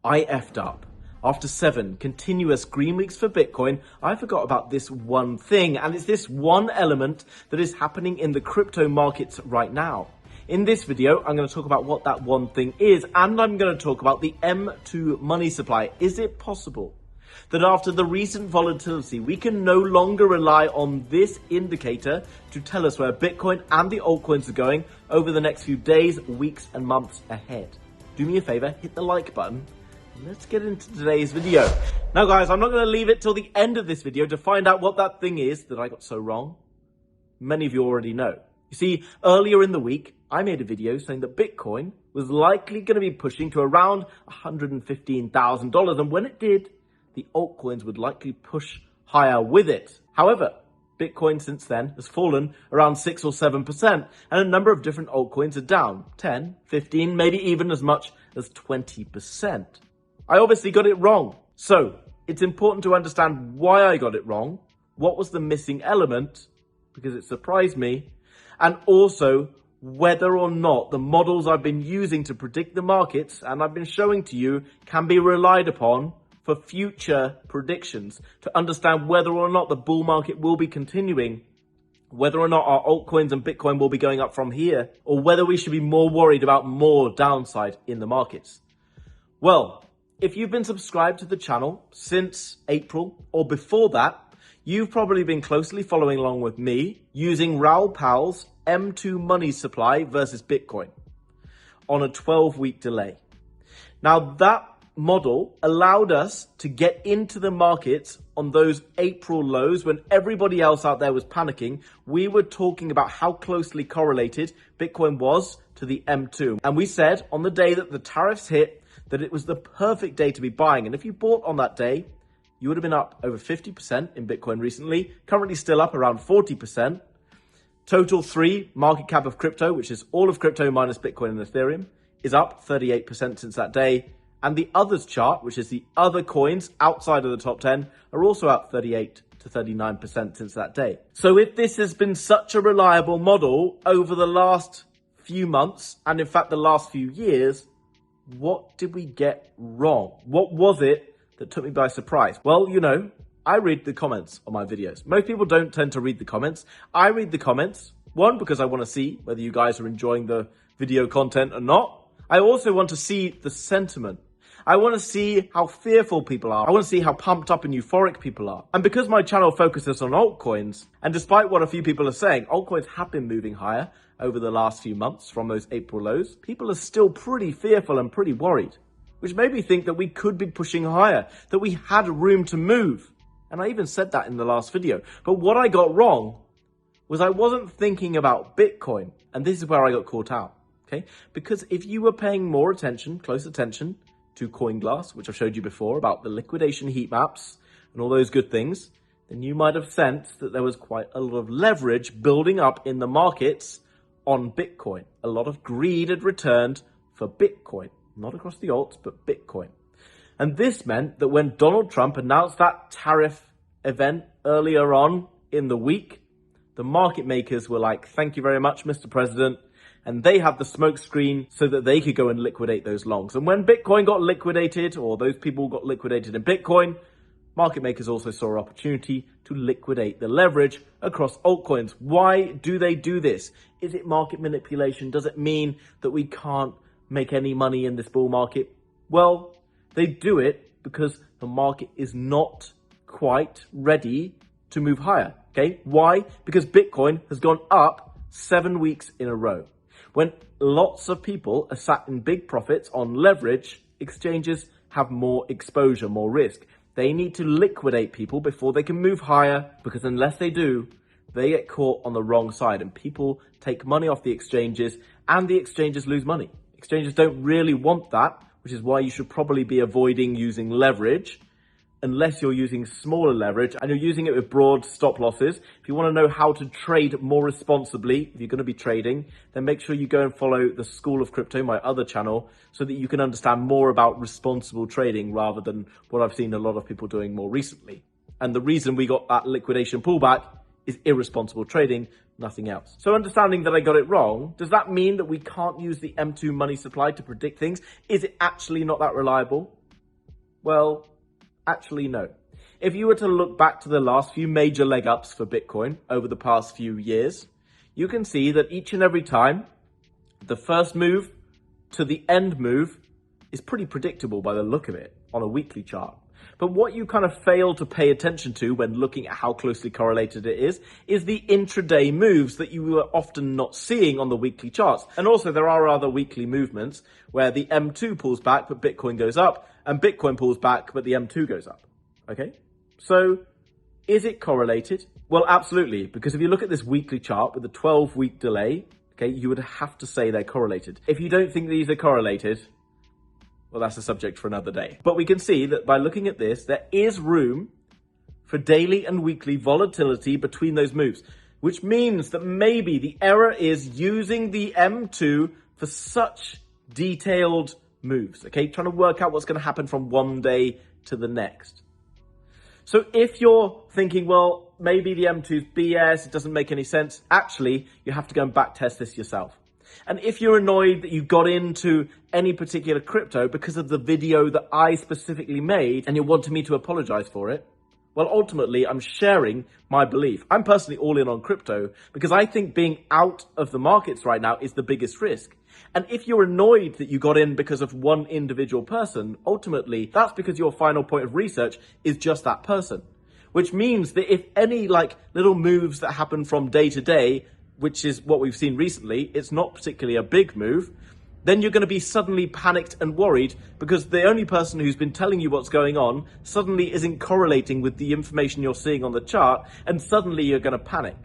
I effed up. After 7 continuous green weeks for Bitcoin, I forgot about this one thing, and it's this one element that is happening in the crypto markets right now. In this video, I'm going to talk about what that one thing is, and I'm going to talk about the M2 money supply. Is it possible that after the recent volatility, we can no longer rely on this indicator to tell us where Bitcoin and the altcoins are going over the next few days, weeks, and months ahead? Do me a favor, hit the like button. Let's get into today's video. Now guys, I'm not going to leave it till the end of this video to find out what that thing is that I got so wrong. Many of you already know. You see, earlier in the week, I made a video saying that Bitcoin was likely going to be pushing to around $115,000. And when it did, the altcoins would likely push higher with it. However, Bitcoin since then has fallen around 6 or 7%, and a number of different altcoins are down 10, 15, maybe even as much as 20%. I obviously got it wrong. So it's important to understand why I got it wrong, what was the missing element, because it surprised me, and also whether or not the models I've been using to predict the markets and I've been showing to you can be relied upon for future predictions to understand whether or not the bull market will be continuing, whether or not our altcoins and Bitcoin will be going up from here, or whether we should be more worried about more downside in the markets. Well, if you've been subscribed to the channel since April or before that, you've probably been closely following along with me using Raoul Pal's M2 money supply versus Bitcoin on a 12-week delay. Now that model allowed us to get into the markets on those April lows when everybody else out there was panicking. We were talking about how closely correlated Bitcoin was to the M2. And we said on the day that the tariffs hit that it was the perfect day to be buying. And if you bought on that day, you would have been up over 50% in Bitcoin recently, currently still up around 40%. Total 3 market cap of crypto, which is all of crypto minus Bitcoin and Ethereum, is up 38% since that day. And the others chart, which is the other coins outside of the top 10, are also up 38 to 39% since that day. So if this has been such a reliable model over the last few months, and in fact the last few years, what did we get wrong? What was it that took me by surprise? Well, you know, I read the comments on my videos. Most people don't tend to read the comments. I read the comments, one, because I want to see whether you guys are enjoying the video content or not. I also want to see the sentiment. I want to see how fearful people are. I want to see how pumped up and euphoric people are. And because my channel focuses on altcoins, and despite what a few people are saying, altcoins have been moving higher over the last few months from those April lows, people are still pretty fearful and pretty worried, which made me think that we could be pushing higher, that we had room to move. And I even said that in the last video. But what I got wrong was I wasn't thinking about Bitcoin. And this is where I got caught out, okay? Because if you were paying more attention, close attention to CoinGlass, which I've showed you before about the liquidation heat maps and all those good things, then you might have sensed that there was quite a lot of leverage building up in the markets on Bitcoin. A lot of greed had returned for Bitcoin, not across the alts, but Bitcoin. And this meant that when Donald Trump announced that tariff event earlier on in the week, the market makers were like, thank you very much, Mr. President. And they had the smoke screen so that they could go and liquidate those longs. And when Bitcoin got liquidated, or those people got liquidated in Bitcoin, market makers also saw an opportunity to liquidate the leverage across altcoins. Why do they do this? Is it market manipulation? Does it mean that we can't make any money in this bull market? Well, they do it because the market is not quite ready to move higher, okay? Why? Because Bitcoin has gone up 7 weeks in a row. When lots of people are sat in big profits on leverage, exchanges have more exposure, more risk. They need to liquidate people before they can move higher, because unless they do, they get caught on the wrong side and people take money off the exchanges and the exchanges lose money. Exchanges don't really want that, which is why you should probably be avoiding using leverage unless you're using smaller leverage and you're using it with broad stop losses. If you want to know how to trade more responsibly, if you're going to be trading, then make sure you go and follow the School of Crypto, my other channel, so that you can understand more about responsible trading rather than what I've seen a lot of people doing more recently. And the reason we got that liquidation pullback is irresponsible trading, nothing else. So understanding that I got it wrong, does that mean that we can't use the M2 money supply to predict things? Is it actually not that reliable? Well, actually no. If you were to look back to the last few major leg ups for Bitcoin over the past few years, you can see that each and every time, the first move to the end move is pretty predictable by the look of it on a weekly chart. But what you kind of fail to pay attention to when looking at how closely correlated it is the intraday moves that you are often not seeing on the weekly charts. And also there are other weekly movements where the M2 pulls back, but Bitcoin goes up, and Bitcoin pulls back, but the M2 goes up. Okay? So is it correlated? Well, absolutely, because if you look at this weekly chart with a 12-week delay, okay, you would have to say they're correlated. If you don't think these are correlated, well, that's a subject for another day. But we can see that by looking at this, there is room for daily and weekly volatility between those moves, which means that maybe the error is using the M2 for such detailed moves, okay? Trying to work out what's going to happen from one day to the next. So if you're thinking, well, maybe the M2's BS, it doesn't make any sense, actually, you have to go and back test this yourself. And if you're annoyed that you got into any particular crypto because of the video that I specifically made and you're wanting me to apologize for it, well, ultimately, I'm sharing my belief. I'm personally all in on crypto because I think being out of the markets right now is the biggest risk. And if you're annoyed that you got in because of one individual person, ultimately, that's because your final point of research is just that person. Which means that if any little moves that happen from day to day, which is what we've seen recently, it's not particularly a big move, then you're going to be suddenly panicked and worried because the only person who's been telling you what's going on suddenly isn't correlating with the information you're seeing on the chart, and suddenly you're going to panic.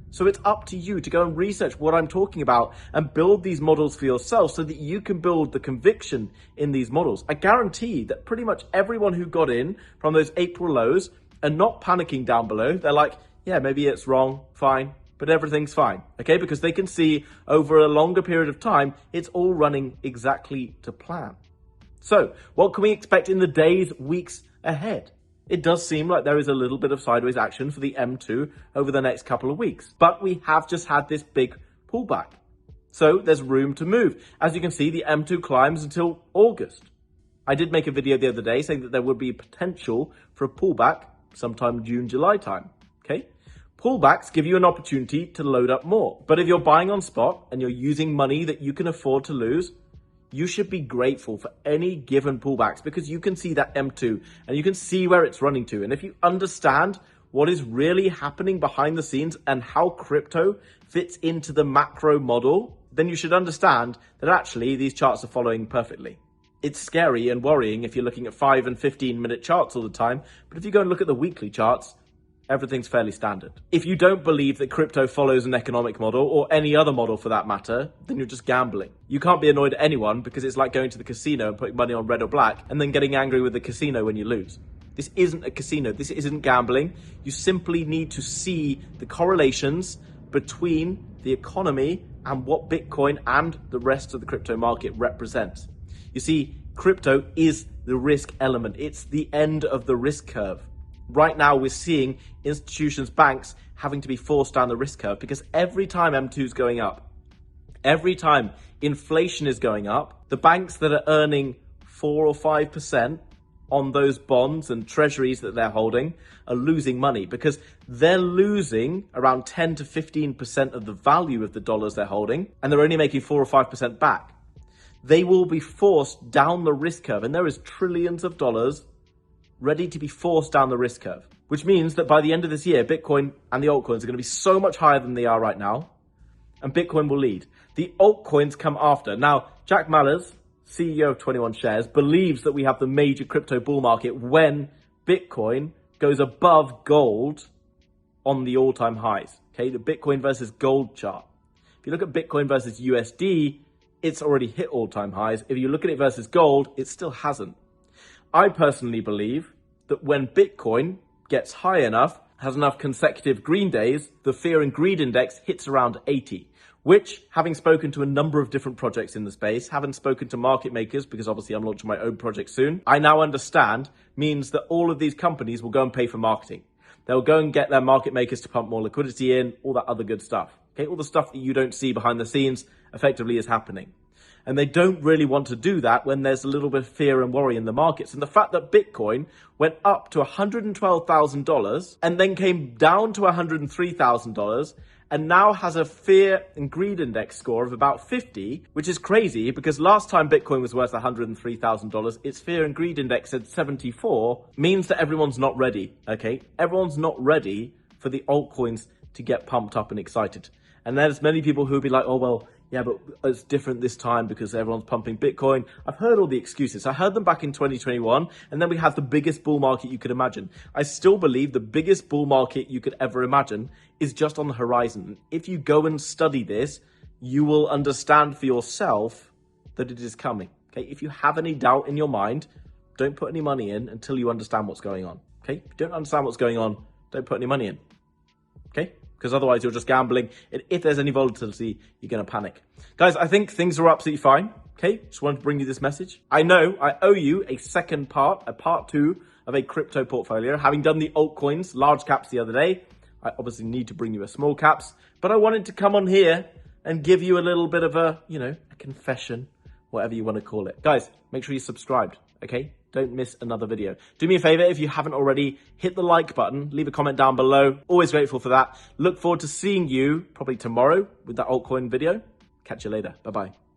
So it's up to you to go and research what I'm talking about and build these models for yourself so that you can build the conviction in these models. I guarantee that pretty much everyone who got in from those April lows are not panicking down below. They're like, yeah, maybe it's wrong, fine, but everything's fine, okay? Because they can see over a longer period of time, it's all running exactly to plan. So what can we expect in the days, weeks ahead? It does seem like there is a little bit of sideways action for the M2 over the next couple of weeks, but we have just had this big pullback. So there's room to move. As you can see, the M2 climbs until August. I did make a video the other day saying that there would be potential for a pullback sometime June, July time, okay? Pullbacks give you an opportunity to load up more. But if you're buying on spot and you're using money that you can afford to lose, you should be grateful for any given pullbacks because you can see that M2 and you can see where it's running to. And if you understand what is really happening behind the scenes and how crypto fits into the macro model, then you should understand that actually these charts are following perfectly. It's scary and worrying if you're looking at 5 and 15-minute charts all the time, but if you go and look at the weekly charts, everything's fairly standard. If you don't believe that crypto follows an economic model, or any other model for that matter, then you're just gambling. You can't be annoyed at anyone because it's like going to the casino and putting money on red or black and then getting angry with the casino when you lose. This isn't a casino. This isn't gambling. You simply need to see the correlations between the economy and what Bitcoin and the rest of the crypto market represents. You see, crypto is the risk element. It's the end of the risk curve. Right now, we're seeing institutions, banks having to be forced down the risk curve because every time M2 is going up, every time inflation is going up, the banks that are earning 4 or 5% on those bonds and treasuries that they're holding are losing money because they're losing around 10 to 15% of the value of the dollars they're holding, and they're only making 4 or 5% back. They will be forced down the risk curve, and there is trillions of dollars ready to be forced down the risk curve, which means that by the end of this year, Bitcoin and the altcoins are going to be so much higher than they are right now, and Bitcoin will lead. The altcoins come after. Now, Jack Mallers, CEO of 21 Shares, believes that we have the major crypto bull market when Bitcoin goes above gold on the all-time highs, okay? The Bitcoin versus gold chart. If you look at Bitcoin versus USD, it's already hit all-time highs. If you look at it versus gold, it still hasn't. I personally believe that when Bitcoin gets high enough, has enough consecutive green days, the fear and greed index hits around 80, which, having spoken to a number of different projects in the space, having spoken to market makers, because obviously I'm launching my own project soon, I now understand means that all of these companies will go and pay for marketing. They'll go and get their market makers to pump more liquidity in, all that other good stuff. Okay, all the stuff that you don't see behind the scenes effectively is happening. And they don't really want to do that when there's a little bit of fear and worry in the markets. And the fact that Bitcoin went up to $112,000 and then came down to $103,000 and now has a fear and greed index score of about 50, which is crazy because last time Bitcoin was worth $103,000, its fear and greed index said 74, means that everyone's not ready, okay? Everyone's not ready for the altcoins to get pumped up and excited. And there's many people who'll be like, oh, well, yeah, but it's different this time because everyone's pumping Bitcoin. I've heard all the excuses. I heard them back in 2021, and then we had the biggest bull market you could imagine. I still believe the biggest bull market you could ever imagine is just on the horizon. If you go and study this, you will understand for yourself that it is coming. Okay, if you have any doubt in your mind, don't put any money in until you understand what's going on. Okay, if you don't understand what's going on, don't put any money in. Okay? Because otherwise you're just gambling. And if there's any volatility, you're going to panic. Guys, I think things are absolutely fine. Okay? Just wanted to bring you this message. I know I owe you a second part, a part 2 of a crypto portfolio. Having done the altcoins, large caps the other day, I obviously need to bring you a small caps. But I wanted to come on here and give you a little bit of a, a confession, whatever you want to call it. Guys, make sure you're subscribed. Okay? Don't miss another video. Do me a favor, if you haven't already, hit the like button, leave a comment down below. Always grateful for that. Look forward to seeing you probably tomorrow with that altcoin video. Catch you later. Bye-bye.